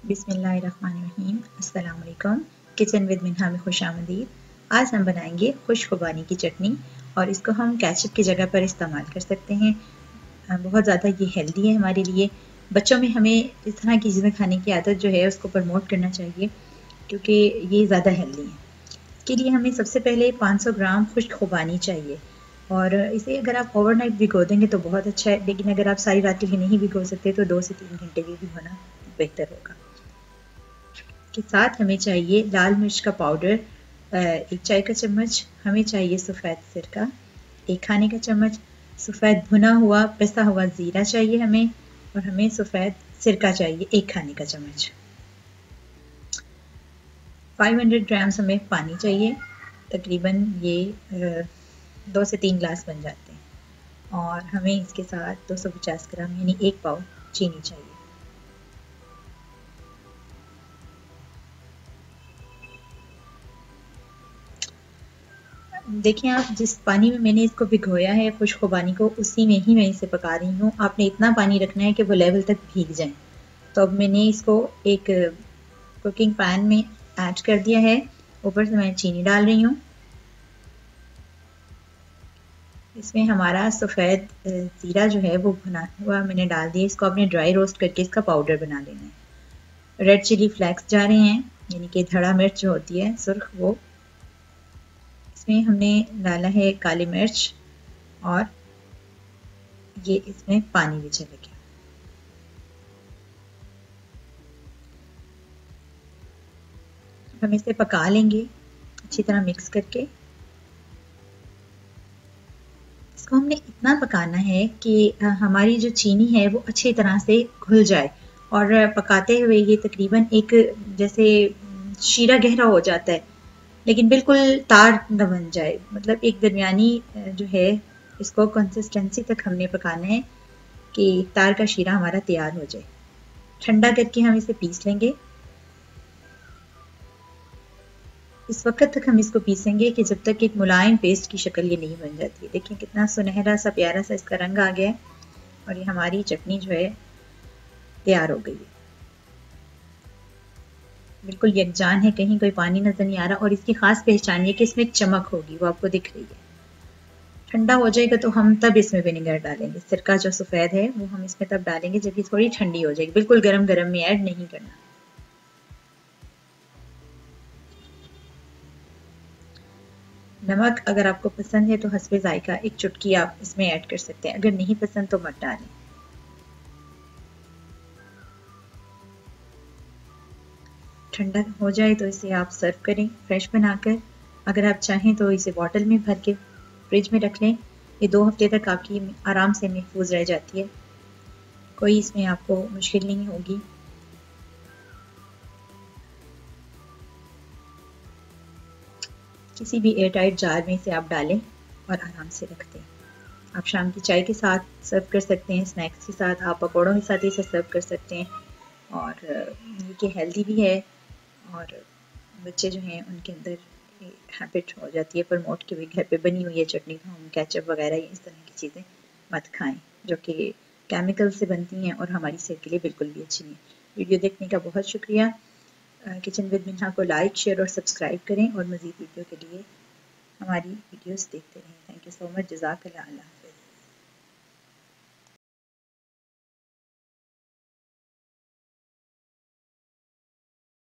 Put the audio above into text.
बिस्मिल्लाहिर्रहमानिर्रहीम। अस्सलाम वालेकुम। किचन विद मिन्हा में खुशामदीद। आज हम बनाएंगे खुश खुबानी की चटनी और इसको हम केचप की जगह पर इस्तेमाल कर सकते हैं। बहुत ज़्यादा ये हेल्दी है हमारे लिए। बच्चों में हमें इस तरह की चीज़ें खाने की आदत जो है उसको प्रमोट करना चाहिए क्योंकि ये ज़्यादा हेल्दी है। इसके लिए हमें सबसे पहले 500 ग्राम खुश्क खुबानी चाहिए और इसे अगर आप ओवरनाइट भिगो देंगे तो बहुत अच्छा है, लेकिन अगर आप सारी रात के लिए नहीं भिगो सकते तो 2 से 3 घंटे भी भिगोना बेहतर होगा। के साथ हमें चाहिए लाल मिर्च का पाउडर 1 चाय का चम्मच, हमें चाहिए सफ़ेद सिरका 1 खाने का चम्मच, सफ़ेद भुना हुआ पिसा हुआ ज़ीरा चाहिए हमें, और हमें सफ़ेद सिरका चाहिए 1 खाने का चम्मच। 500 ग्राम्स हमें पानी चाहिए, तकरीबन ये 2 से 3 ग्लास बन जाते हैं, और हमें इसके साथ 250 ग्राम यानी 1 पाव चीनी चाहिए। देखिए, आप जिस पानी में मैंने इसको भिगोया है खुश्क खुबानी को, उसी में ही मैं इसे पका रही हूँ। आपने इतना पानी रखना है कि वो लेवल तक भीग जाए। तो अब मैंने इसको एक कुकिंग पैन में ऐड कर दिया है। ऊपर से मैं चीनी डाल रही हूँ। इसमें हमारा सफ़ेद ज़ीरा जो है वो भुना हुआ मैंने डाल दिया। इसको आपने ड्राई रोस्ट करके इसका पाउडर बना लेना है। रेड चिली फ्लेक्स जा रहे हैं, यानी कि धड़ा मिर्च जो होती है सुर्ख, वो। इसमें हमने डाला है काली मिर्च, और ये इसमें पानी भी चले गया। हम इसे पका लेंगे अच्छी तरह मिक्स करके। इसको हमने इतना पकाना है कि हमारी जो चीनी है वो अच्छी तरह से घुल जाए, और पकाते हुए ये तकरीबन एक जैसे शीरा गहरा हो जाता है, लेकिन बिल्कुल तार न बन जाए। मतलब एक दरमियानी जो है इसको कंसिस्टेंसी तक हमने पकाना है कि तार का शीरा हमारा तैयार हो जाए। ठंडा करके हम इसे पीस लेंगे। इस वक्त तक हम इसको पीसेंगे कि जब तक एक मुलायम पेस्ट की शक्ल ये नहीं बन जाती है। देखिए कितना सुनहरा सा प्यारा सा इसका रंग आ गया है, और ये हमारी चटनी जो है तैयार हो गई है। बिल्कुल यकजान है, कहीं कोई पानी नजर नहीं आ रहा, और इसकी खास पहचान ये कि इसमें चमक होगी, वो आपको दिख रही है। ठंडा हो जाएगा तो हम तब इसमें विनेगर डालेंगे। सिरका जो सफ़ेद है वो हम इसमें तब डालेंगे जब ये थोड़ी ठंडी हो जाएगी। बिल्कुल गरम गरम में ऐड नहीं करना। नमक अगर आपको पसंद है तो हस्बे जायका 1 चुटकी आप इसमें ऐड कर सकते हैं, अगर नहीं पसंद तो मत डालें। ठंडा हो जाए तो इसे आप सर्व करें फ्रेश बनाकर। अगर आप चाहें तो इसे बॉटल में भर के फ्रिज में रख लें। ये 2 हफ्ते तक आपकी आराम से महफूज रह जाती है, कोई इसमें आपको मुश्किल नहीं होगी। किसी भी एयरटाइट जार में इसे आप डालें और आराम से रख दें। आप शाम की चाय के साथ सर्व कर सकते हैं, स्नैक्स के साथ, आप पकौड़ों के साथ इसे सर्व कर सकते हैं, और ये कि हेल्दी भी है। और बच्चे जो हैं उनके अंदर हैबिट हो जाती है प्रमोट की, घर पे बनी हुई है चटनी, तो हम केचप वगैरह इस तरह की चीज़ें मत खाएं जो कि केमिकल से बनती हैं और हमारी सेहत के लिए बिल्कुल भी अच्छी नहीं। वीडियो देखने का बहुत शुक्रिया। किचन विद मिन्हा को लाइक, शेयर और सब्सक्राइब करें, और मज़ीद वीडियो के लिए हमारी वीडियोस देखते रहें। Thank you so much. जज़ाकल्लाह।